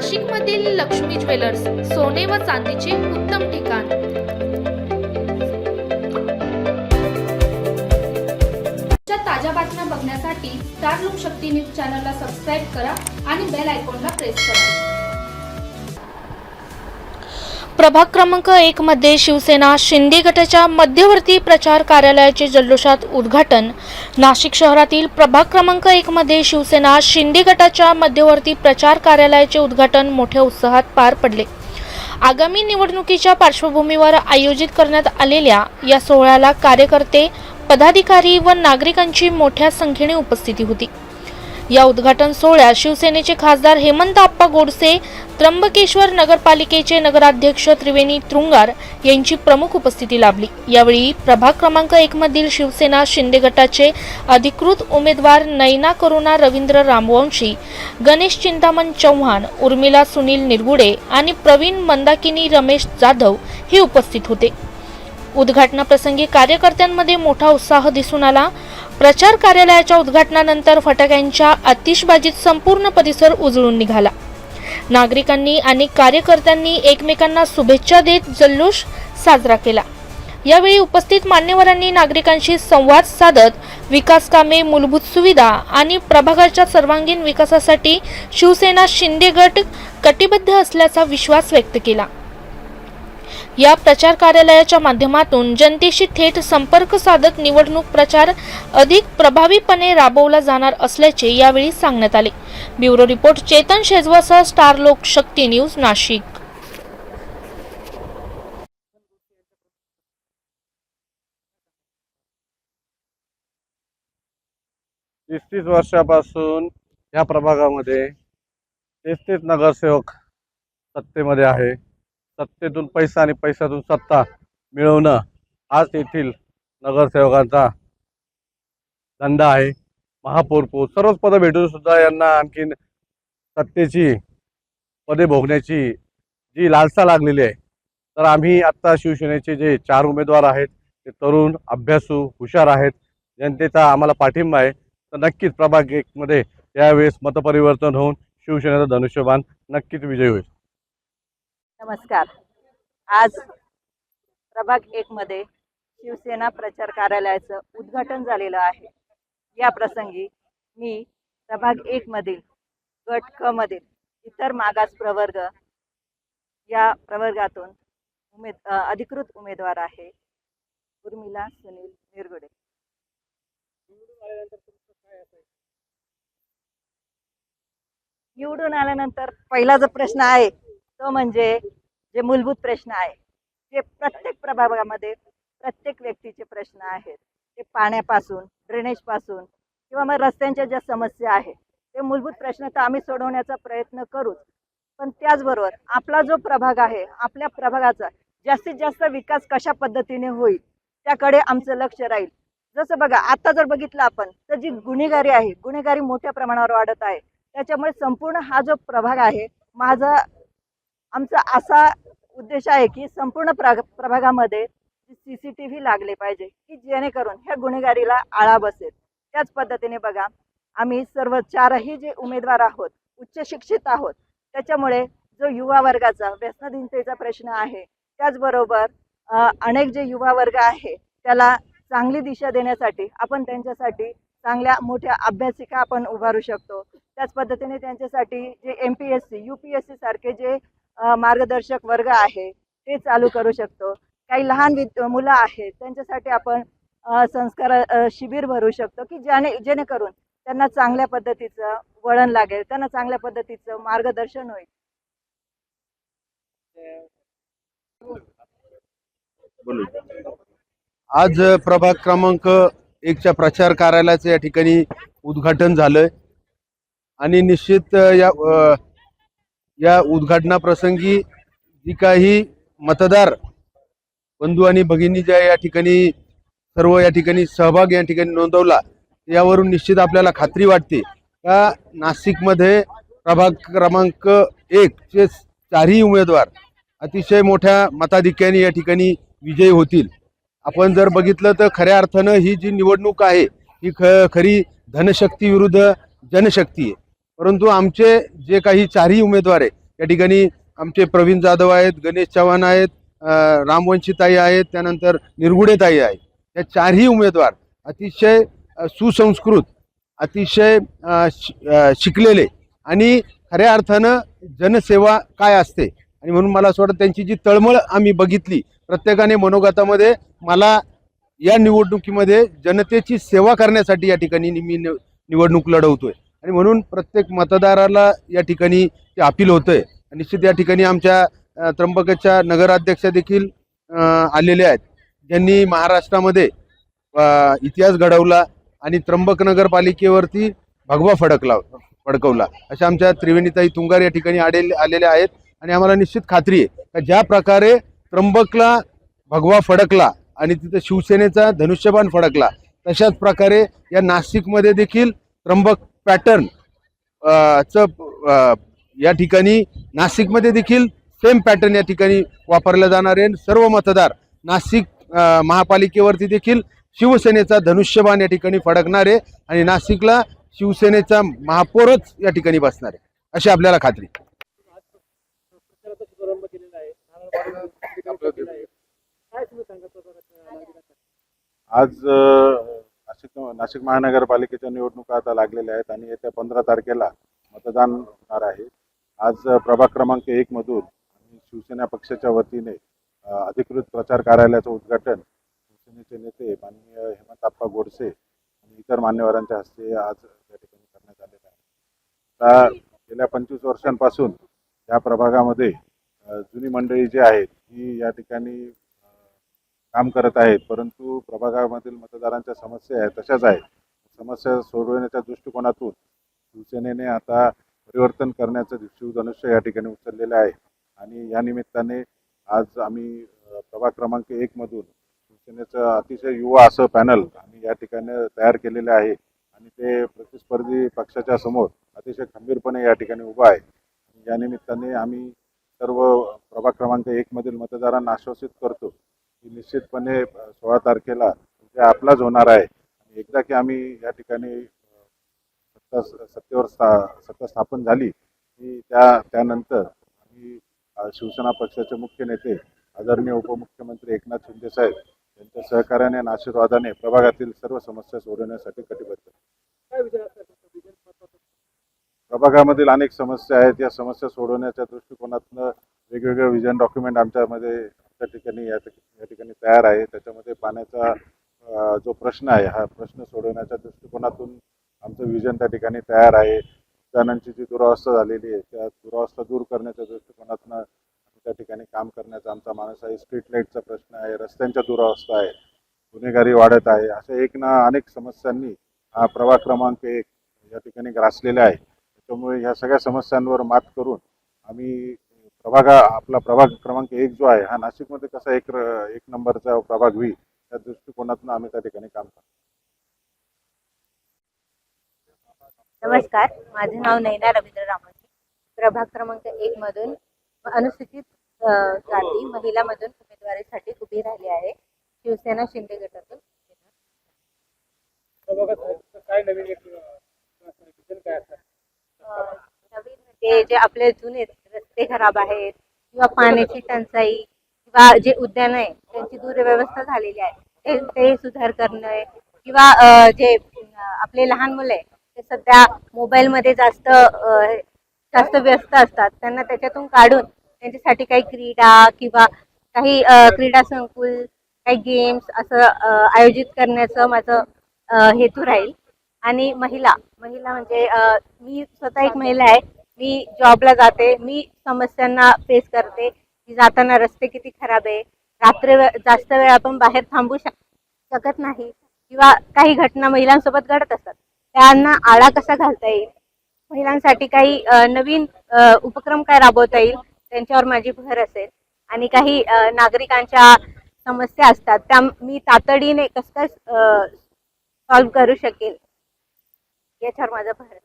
नाशिकमधील लक्ष्मी ज्वेलर्स, सोने व चांदीचे उत्तम ठिकाण। ताज्या बातम्या बघण्यासाठी स्टार लोकशक्ती न्यूज चॅनलला सबस्क्राइब करा आणि बेल आयकॉनला प्रेस करा। प्रभाग क्रमांक 1 मध्ये शिवसेना शिंदे गटाच्या मध्यवर्ती प्रचार कार्यालयाचे जल्लोषात उद्घाटन। नाशिक शहरातील प्रभाग क्रमांक 1 मध्ये शिवसेना शिंदे गटाच्या मध्यवर्ती प्रचार कार्यालयाचे उद्घाटन मोठ्या उत्साहात पार पडले। आगामी निवडणुकीच्या पार्श्वभूमीवर आयोजित करण्यात आलेल्या या सोहळ्याला कार्यकर्ते, पदाधिकारी व नागरिकांची मोठ्या संख्येने उपस्थिती होती। या उद्घाटन सोहळ्यात शिवसेनेचे खासदार हेमंत आप्पा गोडसे, त्र्यंबकेश्वर नगरपालिकेचे नगराध्यक्ष त्रिवेणी तृंगार यांची प्रमुख उपस्थिती लाभली। यावेळी प्रभाग क्रमांक 1 मधील शिवसेना शिंदे गटाचे अधिकृत उमेदवार नयना करुणा रवींद्र रामवंशी, गणेश चिंतामण चव्हाण, उर्मिला सुनील निरगुडे आणि प्रवीण मंदाकिनी रमेश जाधव हे उपस्थित होते। उद्घाटनाप्रसंगी कार्यकर्त्यांमध्ये मोठा उत्साह दिसून आला। प्रचार कार्यालयाच्या उद्घाटनानंतर फटाक्यांच्या आतिषबाजीत संपूर्ण परिसर उजळून निघाला। नागरिकांनी आणि कार्यकर्त्यांनी एकमेकांना शुभेच्छा देत जल्लोष साजरा केला। यावेळी उपस्थित मान्यवरांनी नागरिकांशी संवाद साधत विकास कामे, मूलभूत सुविधा आणि प्रभागाच्या सर्वांगीण विकासासाठी शिवसेना शिंदे गट कटिबद्ध असल्याचा विश्वास व्यक्त केला। या प्रचार कार्यालयाच्या माध्यमातून जनतेशी थेट संपर्क साधत निवडणूक प्रचार अधिक प्रभावीपणे राबवला जाणार असल्याचे यावेळी सांगण्यात आले। ब्युरो रिपोर्ट चेतन शेजवासह स्टार लोकशक्ती न्यूज नाशिक। 30 वर्षापासून या प्रभागामध्ये 33 नगरसेवक सत्तेमध्ये आहे। सत्तेतून पैसा आणि पैशातून सत्ता मिळवणं हाच येथील नगरसेवकांचा धंदा आहे। महापौर सर्वच पदं भेटून सुद्धा यांना आणखीन सत्तेची पदे भोगण्याची जी लालसा लागलेली आहे। तर आम्ही आत्ता शिवसेनेचे जे 4 उमेदवार आहेत ते तरुण, अभ्यासू, हुशार आहेत। जनतेचा आम्हाला पाठिंबा आहे। तर नक्कीच प्रभाग 1 मध्ये यावेळेस मतपरिवर्तन होऊन शिवसेनेचा धनुष्यबाण नक्कीच विजय होईल। नमस्कार। आज प्रभाग 1 मध्ये शिवसेना प्रचार कार्यालयाचं उद्घाटन झालेलं आहे। या प्रसंगी मी प्रभाग 1 मधील गट क मधील इतर मागास प्रवर्ग या प्रवर्गातून अधिकृत उमेदवार आहे उर्मिला सुनील निरगुडे। निवडून आल्यानंतर पहिला जो प्रश्न आहे तो म्हणजे जे मूलभूत प्रश्न आहे, जे प्रत्येक प्रभागामध्ये प्रत्येक व्यक्तीचे प्रश्न आहेत, ते पाण्यापासून, ड्रेनेज पासून किंवा मग रस्त्यांच्या ज्या समस्या आहेत, ते मूलभूत प्रश्न तर आम्ही सोडवण्याचा प्रयत्न करूच। पण त्याचबरोबर आपला जो प्रभाग आहे, आपल्या प्रभागाचा जास्तीत जास्त विकास कशा पद्धतीने होईल त्याकडे आमचं लक्ष राहील। जसं बघा, आता जर बघितलं आपण तर जी गुन्हेगारी आहे, गुन्हेगारी मोठ्या प्रमाणावर वाढत आहे। त्याच्यामुळे संपूर्ण हा जो प्रभाग आहे, आमचा असा उद्देश आहे की संपूर्ण प्रभागामध्ये CCTV लागले पाहिजे की जेणेकरून ह्या गुन्हेगारीला आळा बसेल। त्याच पद्धतीने बघा, आम्ही सर्व 4ही जे उमेदवार आहोत उच्च शिक्षित आहोत। त्याच्यामुळे जो युवा वर्गाचा व्यसनाधीनतेचा प्रश्न आहे, त्याचबरोबर अनेक जे युवा वर्ग आहे त्याला चांगली दिशा देण्यासाठी आपण त्यांच्यासाठी चांगल्या मोठ्या अभ्यासिका आपण उभारू शकतो। त्याच पद्धतीने त्यांच्यासाठी जे MPSC, UPSC सारखे जे मार्गदर्शक वर्ग आहे ते चालू करू शकतो। काही लहान मुलं आहेत त्यांच्यासाठी आपण संस्कार शिबिर भरू शकतो की जेणेकरून त्यांना चांगल्या पद्धतीचं वळण लागेल, त्यांना चांगल्या पद्धतीचं मार्गदर्शन होईल। आज प्रभाग क्रमांक 1 च्या प्रचार कार्यालयाचं या ठिकाणी उद्घाटन झालं आणि निश्चित या उद्घाटनाप्रसंगी जी काही मतदार बंधू आणि भगिनी ज्या या ठिकाणी सर्व या ठिकाणी सहभाग या ठिकाणी नोंदवला, यावरून निश्चित आपल्याला खात्री वाटते का नाशिकमध्ये प्रभाग क्रमांक 1 चे 4ही उमेदवार अतिशय मोठ्या मताधिक्याने या ठिकाणी विजयी होतील। आपण जर बघितलं तर खऱ्या अर्थानं ही जी निवडणूक आहे ही खरी धनशक्ती विरुद्ध जनशक्ती आहे। परंतु आमचे जे काही 4ही उमेदवार आहे या ठिकाणी आमचे प्रवीण जाधव आहेत, गणेश चव्हाण आहेत, रामवंशीताई आहेत, त्यानंतर निरगुडेताई आहेत. या चारही उमेदवार अतिशय सुसंस्कृत, अतिशय शिकलेले आणि खऱ्या अर्थानं जनसेवा काय असते आणि म्हणून मला असं वाटतं त्यांची जी तळमळ आम्ही बघितली प्रत्येकाने मनोगतामध्ये, मला या निवडणुकीमध्ये जनतेची सेवा करण्यासाठी या ठिकाणी मी निवडणूक लढवतोय आणि म्हणून प्रत्येक मतदाराला या ठिकाणी ते अपील होतंय. निश्चित या ठिकाणी आमच्या त्र्यंबकेच्या नगराध्यक्षा देखील आलेल्या आहेत, ज्यांनी महाराष्ट्रामध्ये इतिहास घडवला आणि त्र्यंबक नगरपालिकेवरती भगवा फडकवला. अशा आमच्या त्रिवेणीताई तुंगार या ठिकाणी आलेल्या आहेत आणि आम्हाला निश्चित खात्री आहे की ज्या प्रकारे त्र्यंबकला भगवा फडकला आणि तिथं शिवसेनेचा धनुष्यबाण फडकला, तशाच प्रकारे या नाशिकमध्ये देखील त्र्यंबक पॅटर्न या ठिकाणी नाशिकमध्ये देखील सेम पॅटर्न या ठिकाणी वापरला जाणार आहे. सर्व मतदार नाशिक महापालिकेवरती देखील शिवसेनेचा धनुष्यबाण या ठिकाणी फडकणार आहे आणि नाशिकला शिवसेनेचा महापौरच या ठिकाणी बसणार आहे अशी आपल्याला खात्री. आज नाशिक महानगरपालिकेच्या निवडणुका आता लागलेल्या आहेत आणि येत्या 15 तारखेला मतदान होणार आहे. आज प्रभाग क्रमांक 1 मधून शिवसेना पक्षाच्या वतीने अधिकृत प्रचार कार्यालयाचं उद्घाटन शिवसेनेचे नेते माननीय हेमंतप्पा गोडसे आणि इतर मान्यवरांच्या हस्ते आज या ठिकाणी करण्यात आलेलं आहे. आता गेल्या 25 वर्षांपासून या प्रभागामध्ये जुनी मंडळी जी आहेत ही या ठिकाणी काम करत आहेत, परंतु प्रभागामधील मतदारांच्या समस्या आहेत तशाच आहेत. समस्या सोडवण्याच्या दृष्टिकोनातून शिवसेनेने आता परिवर्तन करण्याचं शिवधनुष्य या ठिकाणी उचललेलं आहे आणि या निमित्ताने आज आम्ही प्रभाग क्रमांक 1 मधून शिवसेनेचं अतिशय युवा असं पॅनल आम्ही या ठिकाणी तयार केलेलं आहे आणि ते प्रतिस्पर्धी पक्षाच्या समोर अतिशय खंबीरपणे या ठिकाणी उभं आहे. या निमित्ताने आम्ही सर्व प्रभाग क्रमांक 1 मधील मतदारांना आश्वासित करतो की निश्चितपणे 16 तारखेला विजय आपलाच होणार आहे आणि एकदा की आम्ही या ठिकाणी सत्ता स्थापन झाली की त्यानंतर आम्ही शिवसेना पक्षाचे मुख्य नेते आदरणीय उपमुख्यमंत्री एकनाथ शिंदे साहेब यांच्या सहकार्याने आणि आशीर्वादाने प्रभागातील सर्व समस्या सोडवण्यासाठी कटिबद्ध. प्रभागामधील अनेक समस्या आहेत, या समस्या सोडवण्याच्या दृष्टिकोनातून वेगवेगळे विजन डॉक्युमेंट आमच्या ठिकाणी या ठिकाणी तयार आहे. त्याच्यामध्ये पाण्याचा जो प्रश्न आहे हा प्रश्न सोडवण्याच्या दृष्टिकोनातून आमचं विजन त्या ठिकाणी तयार आहे. उद्यानांची जी दुरावस्था झालेली आहे त्या दुरावस्था दूर करण्याच्या दृष्टिकोनातून त्या ठिकाणी काम करण्याचा आमचा मानस आहे. स्ट्रीट लाईटचा प्रश्न आहे, रस्त्यांच्या दुरावस्था आहे, गुन्हेगारी वाढत आहे, अशा एक ना अनेक समस्यांनी हा प्रभाग क्रमांक 1 या ठिकाणी ग्रासलेला आहे. त्यामुळे ह्या सगळ्या समस्यांवर मात करून आम्ही आपला प्रभाग क्रमांक 1 जो आहे हा नाशिकमध्ये कसा एक नंबरचा प्रभाग होईल त्या दृष्टिकोनातून आम्ही त्या ठिकाणी काम करतो. नमस्कार, माझे नाव नैना रवींद्र रामोशी. प्रभाग क्रमांक 1 मधून अनुसूचित जाती महिलामधून उमेदवारीसाठी उभी राहिली आहे. शिवसेना शिंदे गटातून. नवीन म्हणजे जे आपले जुने रस्ते खराब आहेत किंवा पाण्याची टंचाई किंवा जे उद्यान आहे त्यांची दुर्व्यवस्था झालेली आहे ते सुधार करणे किंवा जे आपले लहान मुलं आहे ते सध्या मोबाईलमध्ये जास्त व्यस्त असतात, त्यांना त्याच्यातून काढून त्यांच्यासाठी काही क्रीडा किंवा काही क्रीडा संकुल, काही गेम्स असं आयोजित करण्याचं माझं हेतू राहील. आणि महिला म्हणजे मी स्वतः एक महिला आहे. मी जॉबला जाते, मी समस्यांना फेस करते की जाताना रस्ते किती खराब आहे, जास्त वेळ आपण बाहेर थांबू शकत नाही किंवा काही घटना महिलांसोबत घडत असतात, त्यांना आळा कसा घालता येईल, महिलांसाठी काही नवीन उपक्रम काय राबवता येईल त्यांच्यावर माझी भर असेल. आणि काही नागरिकांच्या समस्या असतात त्या मी तातडीने कसं काय सॉल्व्ह करू शकेल याच्यावर माझा भर.